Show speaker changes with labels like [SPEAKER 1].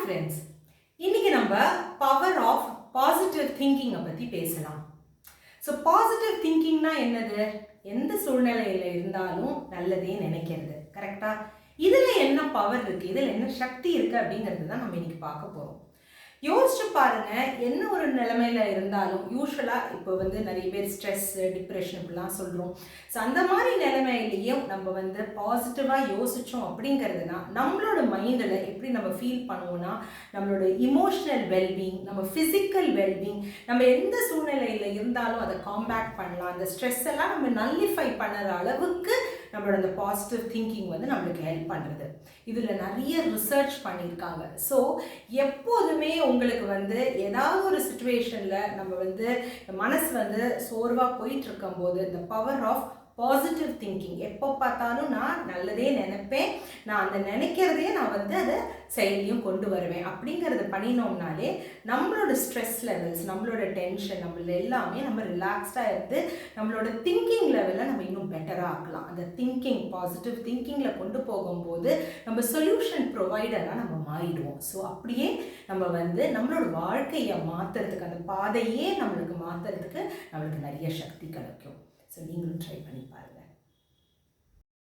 [SPEAKER 1] Friends, இன்னைக்கு நம்ம power of positive திங்கிங்கை பற்றி பேசலாம். ஸோ பாசிட்டிவ் திங்கிங்னா என்னது? எந்த சூழ்நிலையில் இருந்தாலும் நல்லதே நினைக்கிறது, கரெக்டா? இதில் என்ன பவர் இருக்குது, இதில் என்ன சக்தி இருக்குது அப்படிங்கிறது தான் நம்ம இன்னைக்கு பார்க்க போகிறோம். யோசிச்சு பாருங்க, என்ன ஒரு நிலைமையில இருந்தாலும் யூஸ்வலாக இப்போ நிறைய பேர் ஸ்ட்ரெஸ், டிப்ரெஷன் இப்படிலாம் சொல்கிறோம். ஸோ அந்த மாதிரி நிலைமையிலையும் நம்ம பாசிட்டிவாக யோசித்தோம் அப்படிங்கிறதுனா நம்மளோட மைண்டில் எப்படி நம்ம ஃபீல் பண்ணுவோம்னா, நம்மளோட இமோஷனல் வெல்பீங், நம்ம ஃபிசிக்கல் வெல்பீங், நம்ம எந்த சூழ்நிலையில் இருந்தாலும் அதை காம்பேக்ட் பண்ணலாம். அந்த ஸ்ட்ரெஸ் எல்லாம் நம்ம நல்லிஃபை பண்ணுற அளவுக்கு நம்மளோட அந்த பாசிட்டிவ் திங்கிங் நம்மளுக்கு ஹெல்ப் பண்ணுறது. இதில் நிறைய ரிசர்ச் பண்ணியிருக்காங்க. ஸோ எப்போதுமே உங்களுக்கு ஏதாவது ஒரு சுச்சுவேஷனில் நம்ம மனசு சோர்வாக போயிட்டு இருக்கும்போது இந்த பவர் ஆஃப் பாசிட்டிவ் திங்கிங், எப்போ பார்த்தாலும் நான் நல்லதே நினைப்பேன், நான் அந்த நினைக்கிறதையே நான் அதை செயலியும் கொண்டு வருவேன் அப்படிங்கிறத பண்ணினோம்னாலே நம்மளோட ஸ்ட்ரெஸ் லெவல்ஸ், நம்மளோட டென்ஷன், நம்மள எல்லாமே நம்ம ரிலாக்ஸ்டாக இருந்து நம்மளோட திங்கிங் லெவலில் நம்ம இன்னும் பெட்டராக ஆக்கலாம். அந்த திங்கிங், பாசிட்டிவ் திங்கிங்கில் கொண்டு போகும்போது நம்ம சொல்யூஷன் ப்ரொவைடராக நம்ம மாறிடுவோம். ஸோ அப்படியே நம்ம நம்மளோட வாழ்க்கையை மாற்றுறதுக்கு, அந்த பாதையே நம்மளுக்கு மாற்றுறதுக்கு நம்மளுக்கு நிறைய சக்தி கிடைக்கும். ஸோ நீங்களும் ட்ரை பண்ணி பாருங்கள்.